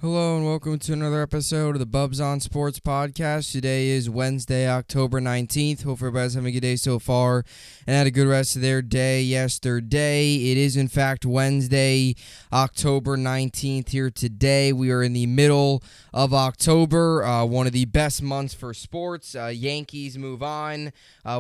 Hello and welcome to another episode of the Bubbs on Sports podcast. Today is Wednesday, October 19th. Hope everybody's having a good day so far and had a good rest of their day yesterday. It is, in fact, Wednesday, October 19th here today. We are in the middle of October, one of the best months for sports. Yankees move on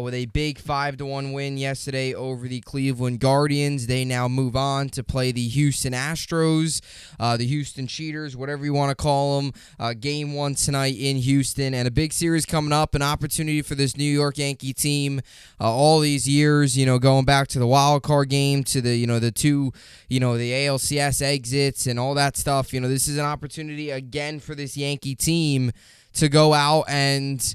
with a big 5-1 win yesterday over the Cleveland Guardians. They now move on to play the Houston Astros, the Houston Cheaters, whatever you want to call them. Game 1 tonight in Houston, and a big series coming up, an opportunity for this New York Yankee team all these years, going back to the wild card game, to the ALCS exits and all that stuff. This is an opportunity again for this Yankee team to go out and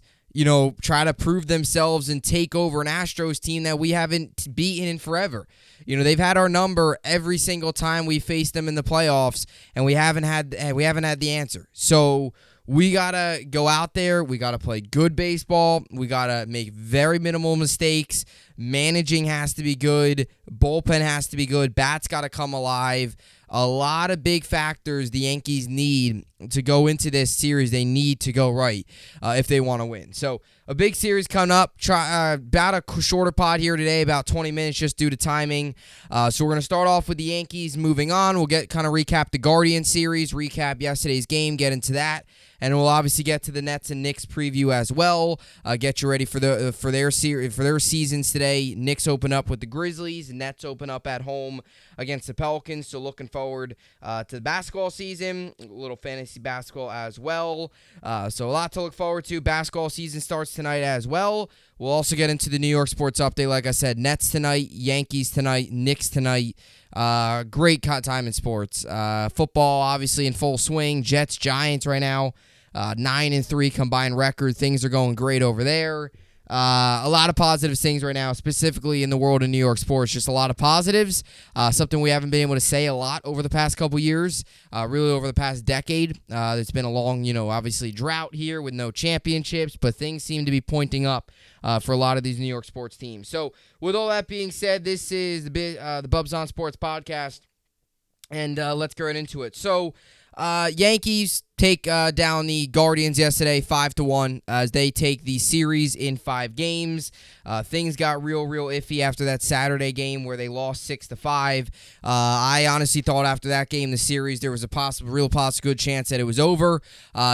try to prove themselves and take over an Astros team that we haven't beaten in forever. They've had our number every single time we faced them in the playoffs, and we haven't had the answer. So we gotta go out there. We gotta play good baseball. We gotta make very minimal mistakes. Managing has to be good. Bullpen has to be good. Bats gotta come alive. A lot of big factors the Yankees need to go into this series. They need to go right if they want to win. So a big series coming up. About a shorter pod here today, about 20 minutes just due to timing. So we're going to start off with the Yankees moving on. We'll recap the Guardian series, recap yesterday's game, get into that. And we'll obviously get to the Nets and Knicks preview as well. Get you ready for their seasons today. Knicks open up with the Grizzlies. Nets open up at home against the Pelicans. So looking forward to the basketball season. A little fantasy basketball as well. So a lot to look forward to. Basketball season starts tonight as well. We'll also get into the New York sports update. Like I said, Nets tonight, Yankees tonight, Knicks tonight. Great time in sports. Football obviously in full swing. Jets, Giants right now. 9-3 combined record. Things are going great over there. A lot of positive things right now, specifically in the world of New York sports. Just a lot of positives. Something we haven't been able to say a lot over the past couple years, really over the past decade. It's been a long, obviously drought here with no championships, but things seem to be pointing up for a lot of these New York sports teams. So with all that being said, this is the Bubbs on Sports podcast, and let's get right into it. So Yankees take down the Guardians yesterday 5-1 as they take the series in 5 games. Things got real iffy after that Saturday game where they lost 6-5. I honestly thought after that game, the series, there was a real good chance that it was over,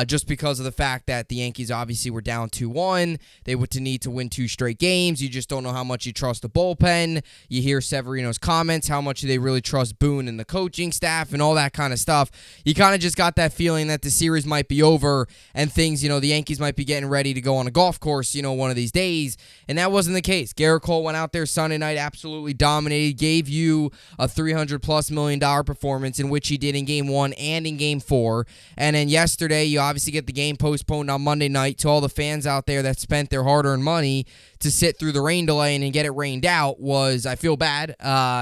just because of the fact that the Yankees obviously were down 2-1. They would need to win 2 straight games. You just don't know how much you trust the bullpen. You hear Severino's comments, how much do they really trust Boone and the coaching staff and all that kind of stuff. You kind of just got that feeling that the series might be over and things, the Yankees might be getting ready to go on a golf course, one of these days. And that wasn't the case. Garrett Cole went out there Sunday night, absolutely dominated, gave you a $300+ million performance, in which he did in Game 1 and in Game 4. And then yesterday, you obviously get the game postponed on Monday night. To all the fans out there that spent their hard-earned money to sit through the rain delay and get it rained out, I feel bad.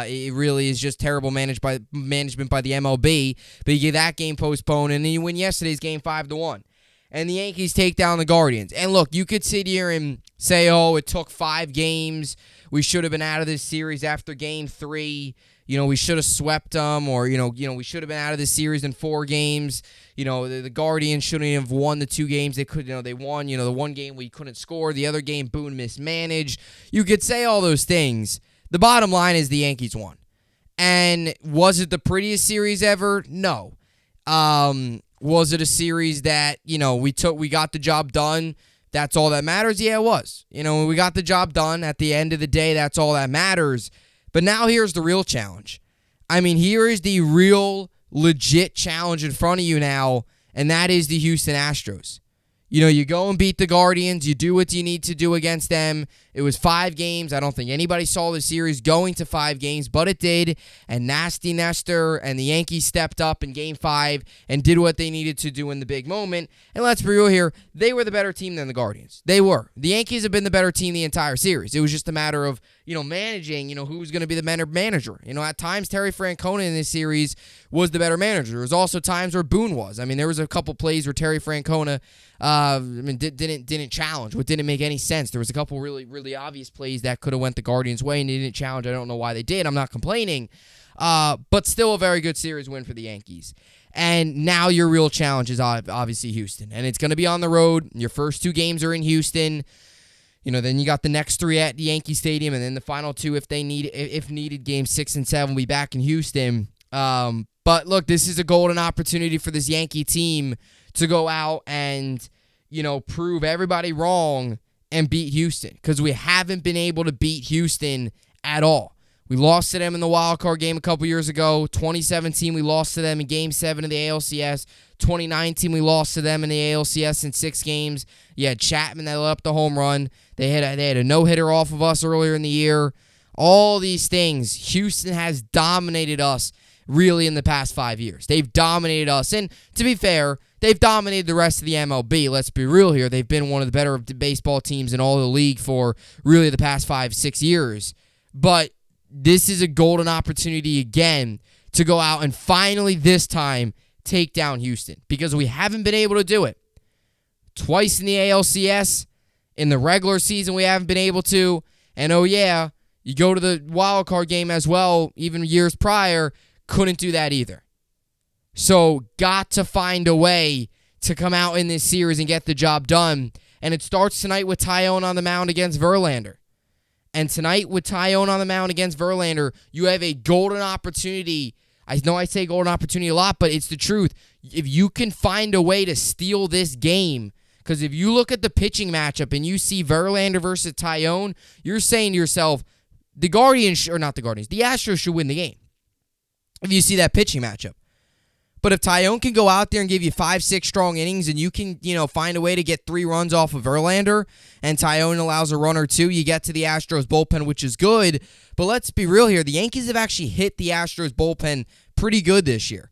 It really is just terrible management by the MLB. But you get that game postponed, and then you win yesterday's game 5-1. And the Yankees take down the Guardians. And look, you could sit here and say, it took 5 games. We should have been out of this series after Game 3. We should have swept them, or, we should have been out of this series in 4 games. The Guardians shouldn't have won the 2 games. They could, they won, the one game we couldn't score. The other game, Boone mismanaged. You could say all those things. The bottom line is the Yankees won. And was it the prettiest series ever? No. Was it a series that, we got the job done? That's all that matters? Yeah, it was. We got the job done. At the end of the day, that's all that matters. But now here's the real challenge. Here is the real, legit challenge in front of you now, and that is the Houston Astros. You go and beat the Guardians. You do what you need to do against them. It was 5 games. I don't think anybody saw the series going to 5 games, but it did. And Nasty Nestor and the Yankees stepped up in Game 5 and did what they needed to do in the big moment. And let's be real here, they were the better team than the Guardians. They were. The Yankees have been the better team the entire series. It was just a matter of, managing, who's going to be the better manager. At times, Terry Francona in this series was the better manager. There was also times where Boone was. There was a couple plays where Terry Francona didn't challenge, what didn't make any sense. There was a couple really obvious plays that could have went the Guardians' way, and they didn't challenge. I don't know why they did. I'm not complaining. But still a very good series win for the Yankees. And now your real challenge is obviously Houston. And it's going to be on the road. Your first 2 games are in Houston. Then you got the next 3 at Yankee Stadium, and then the final 2, if needed, games 6 and 7 will be back in Houston. But look, this is a golden opportunity for this Yankee team to go out and, prove everybody wrong and beat Houston, because we haven't been able to beat Houston at all. We lost to them in the wild card game a couple years ago. 2017, we lost to them in Game 7 of the ALCS. 2019, we lost to them in the ALCS in 6 games. You had Chapman that let up the home run. They had a no-hitter off of us earlier in the year. All these things, Houston has dominated us really in the past 5 years. They've dominated us. And to be fair, they've dominated the rest of the MLB. Let's be real here. They've been one of the better baseball teams in all the league for really the past 5-6 years. But this is a golden opportunity again to go out and finally this time take down Houston, because we haven't been able to do it. Twice in the ALCS, in the regular season we haven't been able to, and oh yeah, you go to the wild card game as well, even years prior, couldn't do that either. So got to find a way to come out in this series and get the job done, and it starts tonight with Tyone on the mound against Verlander. And tonight with Tyone on the mound against Verlander, you have a golden opportunity. I know I say golden opportunity a lot, but it's the truth. If you can find a way to steal this game, because if you look at the pitching matchup and you see Verlander versus Tyone, you're saying to yourself, the Astros should win the game if you see that pitching matchup. But if Tyone can go out there and give you 5-6 strong innings, and you can, find a way to get 3 runs off of Verlander, and Tyone allows a run or 2, you get to the Astros bullpen, which is good. But let's be real here. The Yankees have actually hit the Astros bullpen pretty good this year.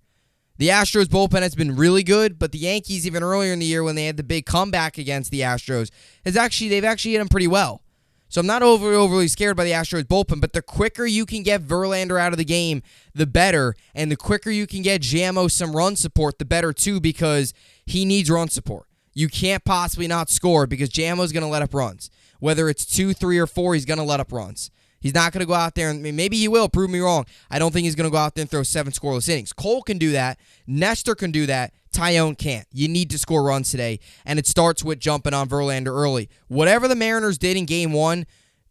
The Astros bullpen has been really good, but the Yankees, even earlier in the year when they had the big comeback against the Astros, they've actually hit them pretty well. So I'm not overly scared by the Astros bullpen, but the quicker you can get Verlander out of the game, the better. And the quicker you can get JMO some run support, the better too, because he needs run support. You can't possibly not score, because JMO's going to let up runs. Whether it's 2, 3, or 4, he's going to let up runs. He's not going to go out there, and maybe he will, prove me wrong. I don't think he's going to go out there and throw 7 scoreless innings. Cole can do that. Nestor can do that. Tyone can't. You need to score runs today, and it starts with jumping on Verlander early. Whatever the Mariners did in Game 1,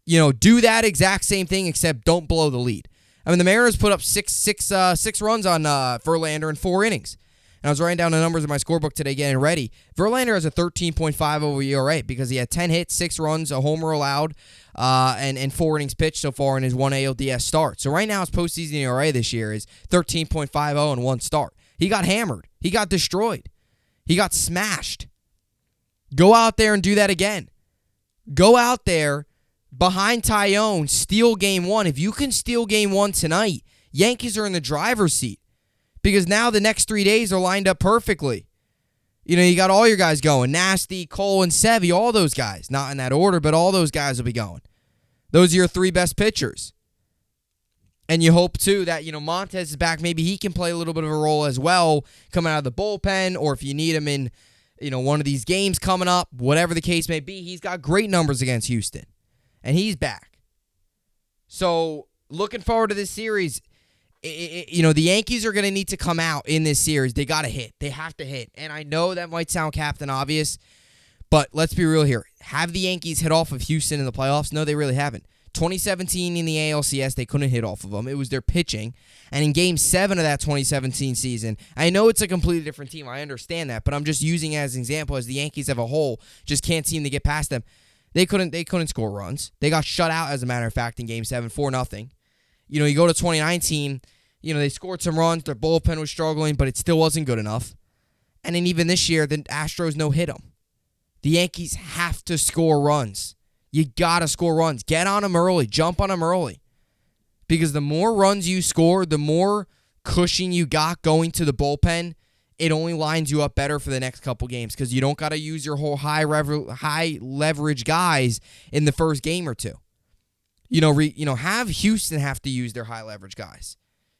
do that exact same thing, except don't blow the lead. I mean, the Mariners put up six runs on Verlander in 4 innings. And I was writing down the numbers in my scorebook today getting ready. Verlander has a 13.5 over ERA because he had 10 hits, 6 runs, a homer allowed, and 4 innings pitched so far in his 1 ALDS start. So right now his postseason ERA this year is 13.50 and 1 start. He got hammered. He got destroyed. He got smashed. Go out there and do that again. Go out there behind Tyone, steal Game 1. If you can steal Game 1 tonight, Yankees are in the driver's seat, because now the next 3 days are lined up perfectly. You got all your guys going. Nasty, Cole, and Sevy, all those guys. Not in that order, but all those guys will be going. Those are your 3 best pitchers. And you hope, too, that, Montez is back. Maybe he can play a little bit of a role as well, coming out of the bullpen, or if you need him in, one of these games coming up, whatever the case may be. He's got great numbers against Houston, and he's back. So, looking forward to this series. The Yankees are going to need to come out in this series. They got to hit. They have to hit. And I know that might sound Captain Obvious, but let's be real here. Have the Yankees hit off of Houston in the playoffs? No, they really haven't. 2017 in the ALCS, they couldn't hit off of them. It was their pitching. And in Game 7 of that 2017 season, I know it's a completely different team. I understand that, but I'm just using it as an example, as the Yankees as a whole just can't seem to get past them. They couldn't score runs. They got shut out, as a matter of fact, in Game 7, 4-0. You go to 2019, they scored some runs. Their bullpen was struggling, but it still wasn't good enough. And then even this year, the Astros no-hit them. The Yankees have to score runs. You got to score runs. Get on them early. Jump on them early. Because the more runs you score, the more cushion you got going to the bullpen, it only lines you up better for the next couple games, because you don't got to use your whole high leverage guys in the first game or two. Have Houston have to use their high leverage guys.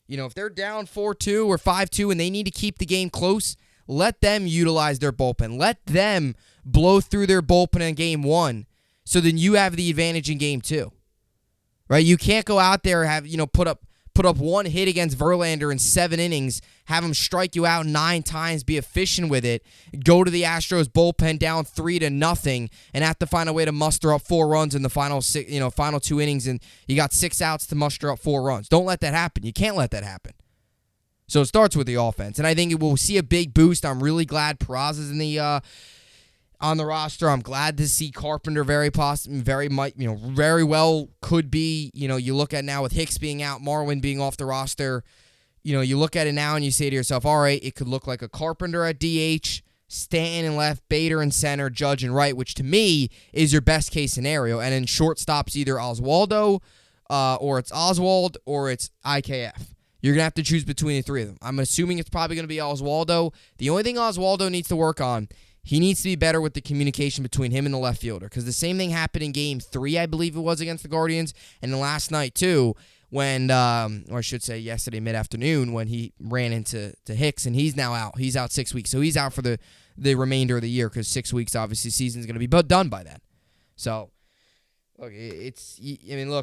If they're down 4-2 or 5-2 and they need to keep the game close, let them utilize their bullpen. Let them blow through their bullpen in Game 1, so then you have the advantage in Game 2. Right? You can't go out there and have, put put up one hit against Verlander in 7 innings, have him strike you out 9 times, be efficient with it, go to the Astros bullpen down 3-0, and have to find a way to muster up 4 runs in the final 2 innings, and you got 6 outs to muster up 4 runs. Don't let that happen. You can't let that happen. So it starts with the offense, and I think we'll see a big boost. I'm really glad Peraza's in the on the roster. I'm glad to see Carpenter very well could be. You look at now with Hicks being out, Marwin being off the roster. You look at it now and you say to yourself, all right, it could look like a Carpenter at DH, Stanton in left, Bader in center, Judge in right, which to me is your best case scenario. And then shortstop's either Oswaldo, or it's Oswald, or it's IKF. You're going to have to choose between the 3 of them. I'm assuming it's probably going to be Oswaldo. The only thing Oswaldo needs to work on, he needs to be better with the communication between him and the left fielder, because the same thing happened in Game 3, I believe it was, against the Guardians, and then last night too, when, or I should say yesterday mid-afternoon, when he ran into Hicks, and he's now out. He's out 6 weeks, so he's out for the remainder of the year, because 6 weeks, obviously, season's going to be done by then. So, look,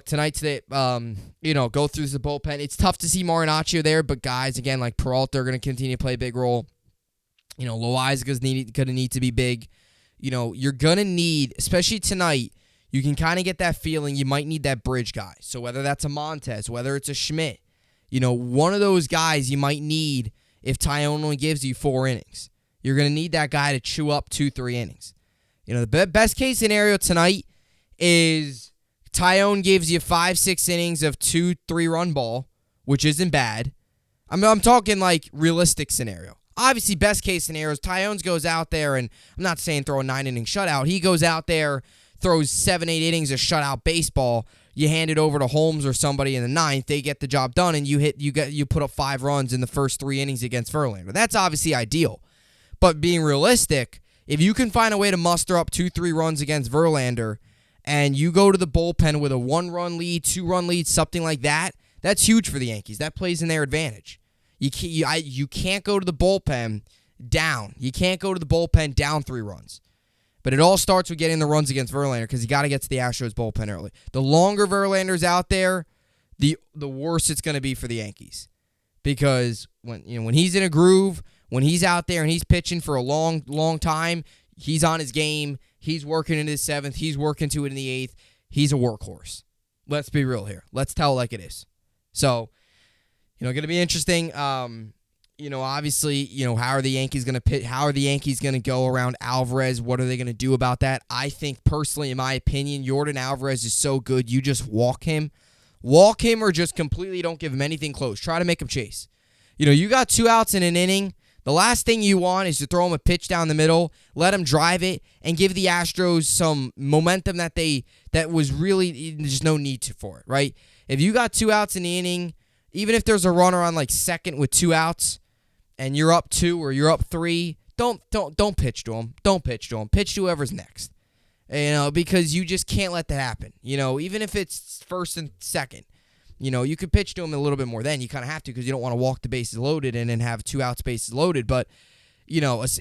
tonight's go through the bullpen. It's tough to see Marinaccio there, but guys, again, like Peralta are going to continue to play a big role. Loiza's going to need to be big. You're going to need, especially tonight, you can kind of get that feeling you might need that bridge guy. So whether that's a Montez, whether it's a Schmidt, one of those guys you might need if Tyone only gives you 4 innings. You're going to need that guy to chew up 2-3 innings. The best case scenario tonight is Tyone gives you 5-6 innings of 2-3 run ball, which isn't bad. I'm talking like realistic scenario. Obviously, best case scenario is Tyone goes out there, and I'm not saying throw a 9-inning shutout. He goes out there, throws 7-8 innings of shutout baseball. You hand it over to Holmes or somebody in the 9th. They get the job done, and you put up 5 runs in the first 3 innings against Verlander. That's obviously ideal. But being realistic, if you can find a way to muster up 2-3 runs against Verlander, and you go to the bullpen with a 1-run lead, 2-run lead, something like that, that's huge for the Yankees. That plays in their advantage. You can't go to the bullpen down. You can't go to the bullpen down 3 runs. But it all starts with getting the runs against Verlander, because you got to get to the Astros bullpen early. The longer Verlander's out there, the worse it's going to be for the Yankees. Because when he's in a groove, when he's out there and he's pitching for a long, long time, he's on his game. He's working in his 7th. He's working to it in the 8th. He's a workhorse. Let's be real here. Let's tell it like it is. So, going to be interesting. Obviously, how are the Yankees going to pitch? How are the Yankees going to go around Alvarez? What are they going to do about that? I think, personally, in my opinion, Yordan Alvarez is so good, you just walk him. Walk him, or just completely don't give him anything close. Try to make him chase. You got 2 outs in an inning. The last thing you want is to throw him a pitch down the middle, let him drive it, and give the Astros some momentum that was really just no need for it, right? If you got 2 outs in the inning, even if there's a runner on like second with 2 outs, and you're up 2 or you're up 3, don't pitch to him. Don't pitch to him. Pitch to whoever's next. Because you just can't let that happen. Even if it's first and second. You could pitch to him a little bit more then. You kind of have to, because you don't want to walk the bases loaded and then have 2 outs bases loaded. But,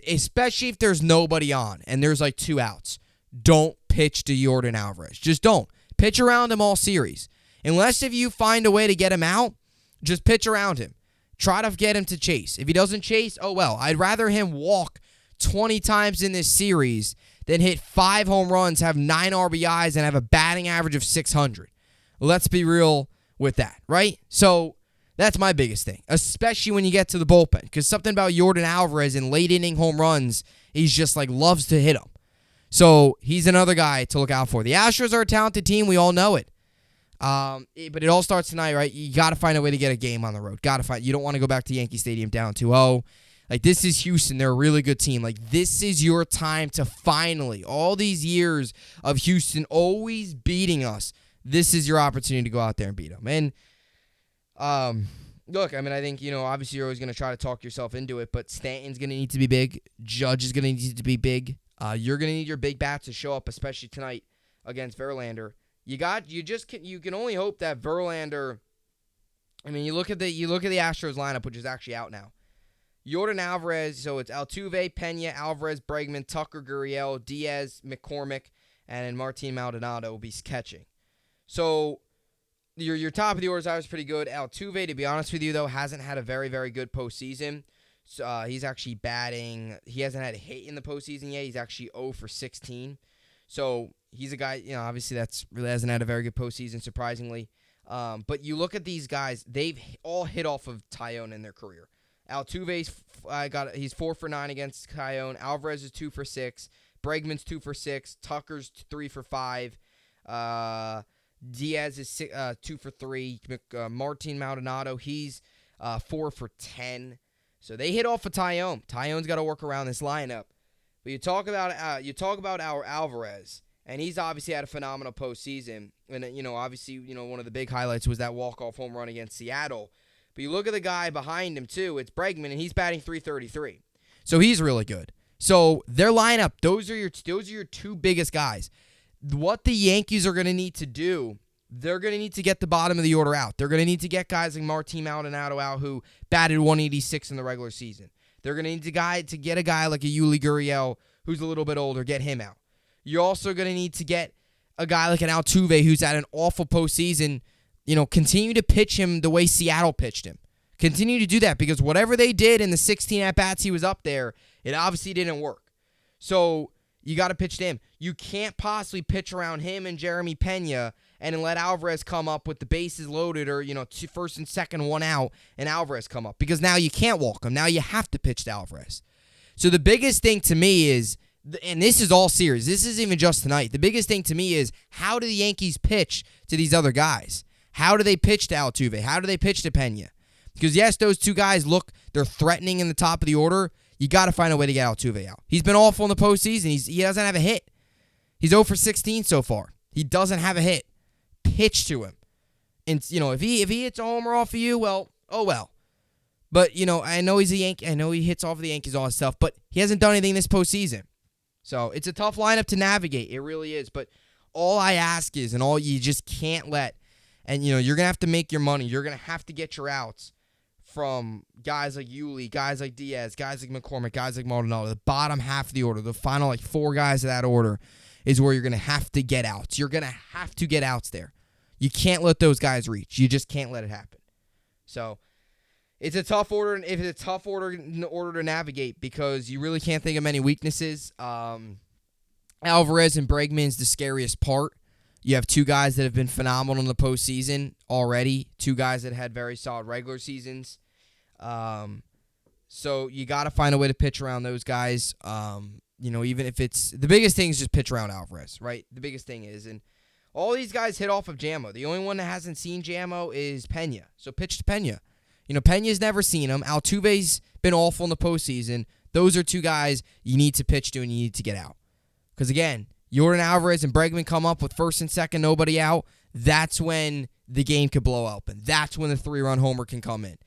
especially if there's nobody on and there's like 2 outs, don't pitch to Yordan Alvarez. Just don't. Pitch around him all series. Unless if you find a way to get him out, just pitch around him. Try to get him to chase. If he doesn't chase, oh well. I'd rather him walk 20 times in this series than hit 5 home runs, have 9 RBIs, and have a batting average of 600. Let's be real with that, right? So that's my biggest thing, especially when you get to the bullpen, because something about Yordan Alvarez in late inning home runs, he's just like loves to hit them. So he's another guy to look out for. The Astros are a talented team. We all know it. But it all starts tonight, right? You got to find a way to get a game on the road. You don't want to go back to Yankee Stadium down 2-0. Like, this is Houston. They're a really good team. Like, this is your time to finally, all these years of Houston always beating us, this is your opportunity to go out there and beat them. And, look, I think, obviously you're always going to try to talk yourself into it, but Stanton's going to need to be big. Judge is going to need to be big. You're going to need your big bats to show up, especially tonight against Verlander. You can only hope that Verlander. You look at the Astros lineup, which is actually out now. Yordan Alvarez, so it's Altuve, Pena, Alvarez, Bregman, Tucker, Gurriel, Diaz, McCormick, and then Martin Maldonado will be catching. So, your top of the order is always pretty good. Altuve, to be honest with you, though, hasn't had a very, very good postseason. So, he's actually batting. He hasn't had a hit in the postseason yet. He's actually 0 for 16. So he's a guy, obviously that's really hasn't had a very good postseason, surprisingly. But you look at these guys; they've all hit off of Taillon in their career. Altuve's he's 4 for 9 against Taillon. Alvarez is 2 for 6. Bregman's 2 for 6. Tucker's 3 for 5. Diaz is 2 for 3. Martin Maldonado, he's 4 for 10. So they hit off of Taillon. Taillon's got to work around this lineup. But you talk about our Alvarez, and he's obviously had a phenomenal postseason. And obviously, one of the big highlights was that walk-off home run against Seattle. But you look at the guy behind him too. It's Bregman, and he's batting .333. So he's really good. So their lineup, those are your two biggest guys. What the Yankees are going to need to do, they're going to need to get the bottom of the order out. They're going to need to get guys like Martin Maldonado out who batted .186 in the regular season. They're going to need to get a guy like a Yuli Gurriel who's a little bit older, get him out. You're also going to need to get a guy like an Altuve who's had an awful postseason. Continue to pitch him the way Seattle pitched him. Continue to do that because whatever they did in the 16 at-bats he was up there, it obviously didn't work. So you got to pitch to him. You can't possibly pitch around him and Jeremy Pena and then let Alvarez come up with the bases loaded or, first and second, one out, and Alvarez come up. Because now you can't walk him. Now you have to pitch to Alvarez. So the biggest thing to me is, and this is all series, this isn't even just tonight, the biggest thing to me is how do the Yankees pitch to these other guys? How do they pitch to Altuve? How do they pitch to Pena? Because, yes, those two guys they're threatening in the top of the order. You got to find a way to get Altuve out. He's been awful in the postseason. He doesn't have a hit. He's 0 for 16 so far. He doesn't have a hit. Pitch to him. And, if he hits a homer off of you, well, oh well. But, I know he's a Yankee. I know he hits off of the Yankees, all that stuff. But he hasn't done anything this postseason. So it's a tough lineup to navigate. It really is. But all I ask is, and all you just can't let, and, you're going to have to make your money. You're going to have to get your outs from guys like Yuli, guys like Diaz, guys like McCormick, guys like Maldonado. The bottom half of the order, the final 4 guys of that order is where you're going to have to get outs. You're going to have to get outs there. You can't let those guys reach. You just can't let it happen. So it's a tough order. If it's a tough order to navigate because you really can't think of many weaknesses. Alvarez and Bregman's the scariest part. You have 2 guys that have been phenomenal in the postseason already. 2 guys that had very solid regular seasons. So you got to find a way to pitch around those guys. Even if it's the biggest thing is just pitch around Alvarez, right? The biggest thing is, and all these guys hit off of Jammo. The only one that hasn't seen Jammo is Pena. So pitch to Pena. Pena's never seen him. Altuve's been awful in the postseason. Those are 2 guys you need to pitch to and you need to get out. Because again, Jordan Alvarez and Bregman come up with first and second, nobody out. That's when the game could blow open. That's when the 3-run homer can come in.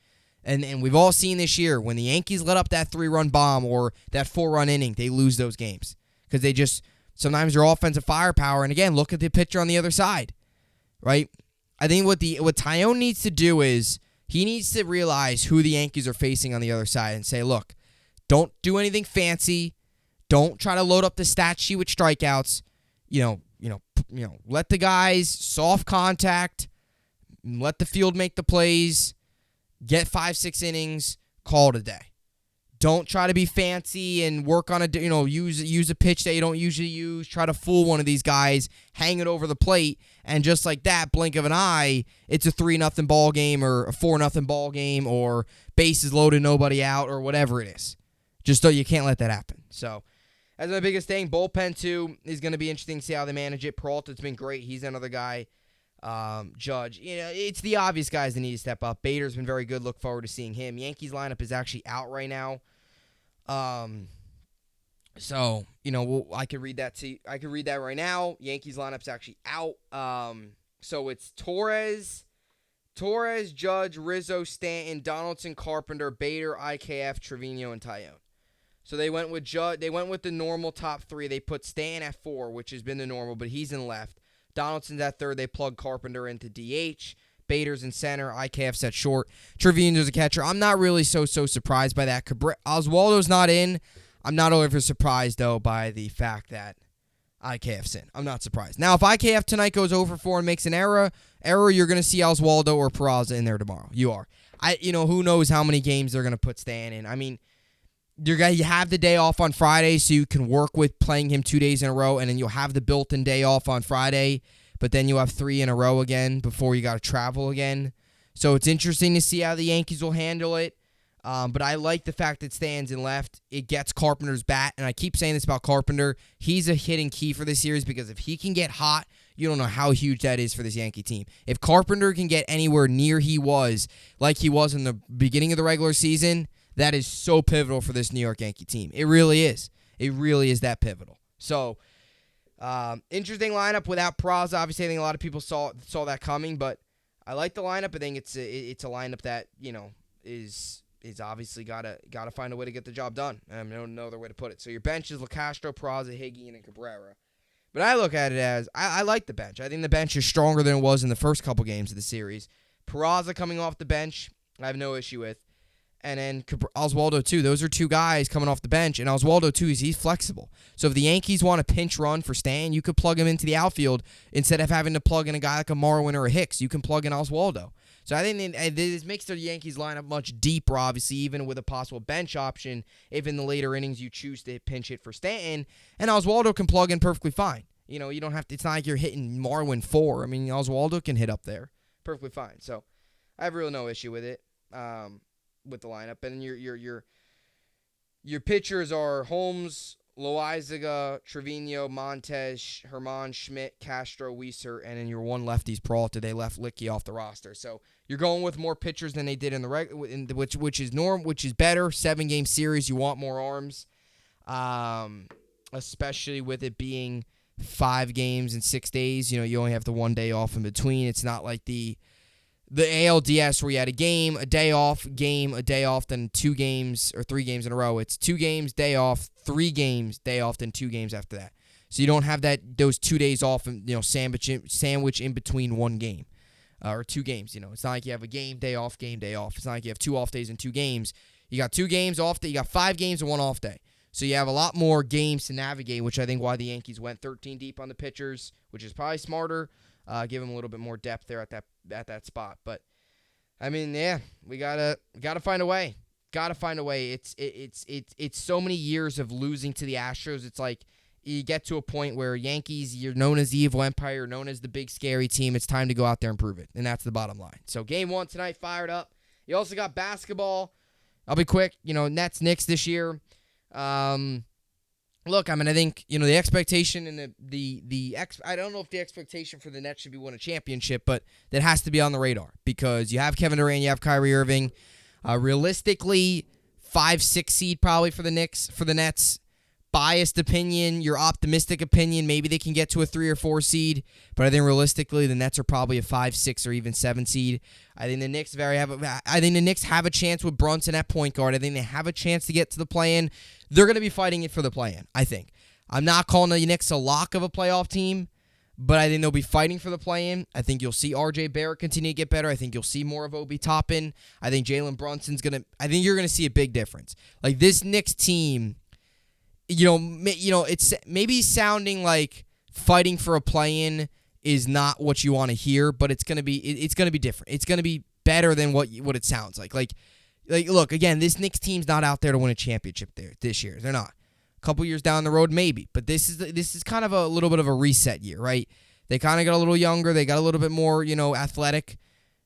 And we've all seen this year, when the Yankees let up that 3-run bomb or that 4-run inning, they lose those games. Because they just, sometimes their offensive firepower, and again, look at the pitcher on the other side, right? I think what Taillon needs to do is, he needs to realize who the Yankees are facing on the other side and say, look, don't do anything fancy. Don't try to load up the stat sheet with strikeouts. Let the guys soft contact, let the field make the plays, get 5-6 innings, call it a day. Don't try to be fancy and work on use a pitch that you don't usually use. Try to fool one of these guys, hang it over the plate, and just like that, blink of an eye, it's a 3-0 ball game or a 4-0 ball game or bases loaded, nobody out, or whatever it is. Just so you can't let that happen. So that's my biggest thing. Bullpen, too, is going to be interesting to see how they manage it. Peralta's been great. He's another guy. Judge. It's the obvious guys that need to step up. Bader's been very good. Look forward to seeing him. Yankees lineup is actually out right now. So, I could read that right now. Yankees lineup's actually out. So it's Torres, Judge, Rizzo, Stanton, Donaldson, Carpenter, Bader, IKF, Trevino, and Taillon. So they went with Judge. They went with the normal top 3. They put Stanton at 4, which has been the normal, but he's in left. Donaldson's at 3rd. They plugged Carpenter into DH. Bader's in center. IKF's at short. Trevino's a catcher. I'm not really so surprised by that. Oswaldo's not in. I'm not over surprised, though, by the fact that IKF's in. I'm not surprised. Now, if IKF tonight goes over 4 and makes an error, you're going to see Oswaldo or Peraza in there tomorrow. You are. Who knows how many games they're going to put Stan in. I mean, you have the day off on Friday, so you can work with playing him 2 days in a row, and then you'll have the built-in day off on Friday, but then you'll have 3 in a row again before you got to travel again. So it's interesting to see how the Yankees will handle it. But I like the fact that Stan's in left. It gets Carpenter's bat, and I keep saying this about Carpenter. He's a hitting key for this series because if he can get hot, you don't know how huge that is for this Yankee team. If Carpenter can get anywhere near like he was in the beginning of the regular season, that is so pivotal for this New York Yankee team. It really is. It really is that pivotal. So, interesting lineup without Peraza. Obviously, I think a lot of people saw that coming, but I like the lineup. I think it's a lineup that is obviously gotta find a way to get the job done. No other way to put it. So your bench is LaCastro, Peraza, Higgy, and Cabrera. But I look at it as I like the bench. I think the bench is stronger than it was in the first couple games of the series. Peraza coming off the bench, I have no issue with. And then Oswaldo, too. Those are 2 guys coming off the bench. And Oswaldo, too, he's flexible. So if the Yankees want a pinch run for Stan, you could plug him into the outfield instead of having to plug in a guy like a Marwin or a Hicks. You can plug in Oswaldo. So I think this makes the Yankees lineup much deeper, obviously, even with a possible bench option if in the later innings you choose to pinch hit for Stanton. And Oswaldo can plug in perfectly fine. You don't have to. It's not like you're hitting Marwin 4. I mean, Oswaldo can hit up there perfectly fine. So I have really no issue with it. With the lineup, and your pitchers are Holmes, Loaizaga, Trevino, Montes, Herman, Schmidt, Castro, Weiser, and then your one lefty's Peralta. They left Licky off the roster, so you're going with more pitchers than they did in the which is better. 7-game series, you want more arms, especially with it being 5 games in 6 days. You only have the 1 day off in between. It's not like the ALDS where you had a game, a day off, a day off, then 2 games or 3 games in a row. It's 2 games, day off, 3 games, day off, then 2 games after that. So you don't have those 2 days off and sandwich in between 1 game or 2 games. It's not like you have a game, day off, game, day off. It's not like you have 2 off days and 2 games. You got 2 games off day. You got 5 games and 1 off day. So you have a lot more games to navigate, which I think why the Yankees went 13 deep on the pitchers, which is probably smarter. Give them a little bit more depth there at that spot. But I mean, yeah, we gotta find a way. Gotta find a way. It's so many years of losing to the Astros. It's like you get to a point where Yankees, you're known as the evil empire, you're known as the big scary team. It's time to go out there and prove it, and that's the bottom line. So game 1 tonight, fired up. You also got basketball. I'll be quick. Nets, Knicks this year. Look, I mean, I think, the expectation and I don't know if the expectation for the Nets should be win a championship, but that has to be on the radar because you have Kevin Durant, you have Kyrie Irving. Realistically, 5-6 seed probably for the Nets. Biased opinion, your optimistic opinion, maybe they can get to a 3 or 4 seed, but I think realistically the Nets are probably a 5, 6, or even 7 seed. I think the Knicks have a chance with Brunson at point guard. I think they have a chance to get to the play-in. They're going to be fighting it for the play-in, I think. I'm not calling the Knicks a lock of a playoff team, but I think they'll be fighting for the play-in. I think you'll see R.J. Barrett continue to get better. I think you'll see more of Obi Toppin. I think Jalen Brunson's I think you're going to see a big difference. Like this Knicks team, it's maybe sounding like fighting for a play-in is not what you want to hear, but it's gonna be different. It's gonna be better than what it sounds like. Like look, again, this Knicks team's not out there to win a championship this year. They're not. A couple years down the road, maybe, but this is kind of a little bit of a reset year, right? They kind of got a little younger. They got a little bit more, athletic.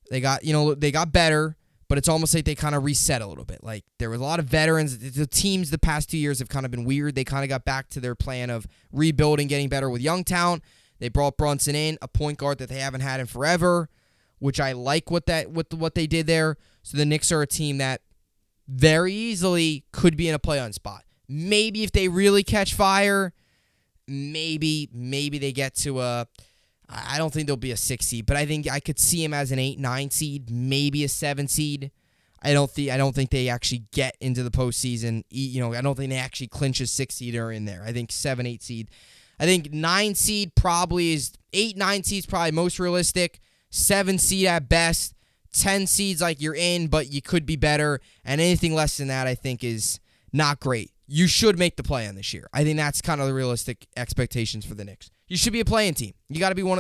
They got better. But it's almost like they kind of reset a little bit. Like, there was a lot of veterans. The teams the past 2 years have kind of been weird. They kind of got back to their plan of rebuilding, getting better with young talent. They brought Brunson in, a point guard that they haven't had in forever, which I like what they did there. So the Knicks are a team that very easily could be in a play-on spot. Maybe if they really catch fire, maybe they get to I don't think they'll be a 6 seed, but I think I could see him as an 8, 9 seed, maybe a 7 seed. I don't think they actually get into the postseason. I don't think they actually clinch a 6 seed or in there. I think 7, 8 seed. I think 9 seed probably is 8, 9 seeds probably most realistic. 7 seed at best. 10 seeds like you're in, but you could be better. And anything less than that, I think, is not great. you should make the play-in this year. I think that's kind of the realistic expectations for the Knicks. You should be a play-in team. You got to be one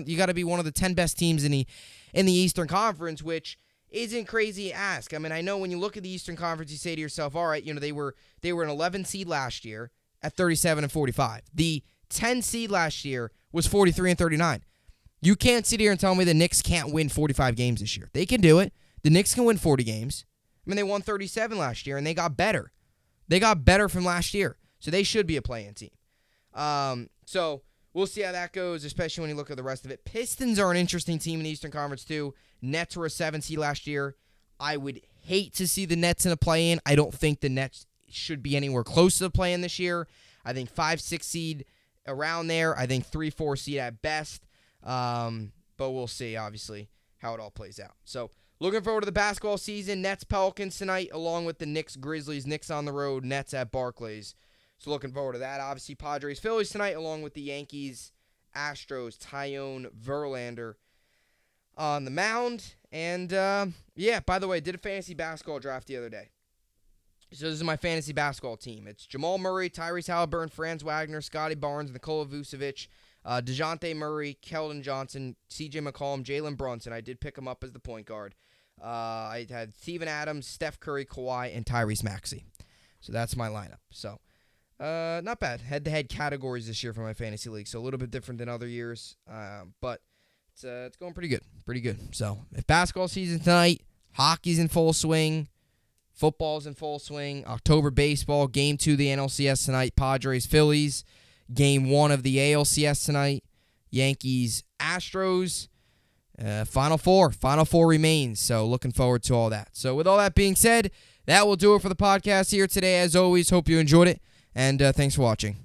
of the 10 best teams in the Eastern Conference, which isn't crazy to ask. I mean, I know when you look at the Eastern Conference, you say to yourself, all right, they were an 11 seed last year at 37-45. The 10 seed last year was 43-39. You can't sit here and tell me the Knicks can't win 45 games this year. They can do it. The Knicks can win 40 games. I mean, they won 37 last year, and they got better. They got better from last year, so they should be a play-in team. So we'll see how that goes, especially when you look at the rest of it. Pistons are an interesting team in the Eastern Conference, too. Nets were a 7 seed last year. I would hate to see the Nets in a play-in. I don't think the Nets should be anywhere close to the play-in this year. I think 5-6 seed around there. I think 3-4 seed at best. But we'll see, obviously, how it all plays out. So looking forward to the basketball season. Nets, Pelicans tonight, along with the Knicks, Grizzlies. Knicks on the road, Nets at Barclays. So looking forward to that. Obviously, Padres, Phillies tonight, along with the Yankees, Astros, Tyone Verlander on the mound. And, by the way, I did a fantasy basketball draft the other day. So this is my fantasy basketball team. It's Jamal Murray, Tyrese Halliburton, Franz Wagner, Scotty Barnes, Nikola Vucevic, DeJounte Murray, Keldon Johnson, C.J. McCollum, Jalen Brunson. I did pick him up as the point guard. I had Steven Adams, Steph Curry, Kawhi, and Tyrese Maxey. So that's my lineup. So not bad. Head-to-head categories this year for my fantasy league. So a little bit different than other years. But it's going pretty good. Pretty good. So if basketball season tonight, hockey's in full swing, football's in full swing, October baseball, Game 2 of the NLCS tonight, Padres, Phillies, Game 1 of the ALCS tonight, Yankees, Astros, Final Four remains, so looking forward to all that. So with all that being said, that will do it for the podcast here today. As always, hope you enjoyed it, and thanks for watching.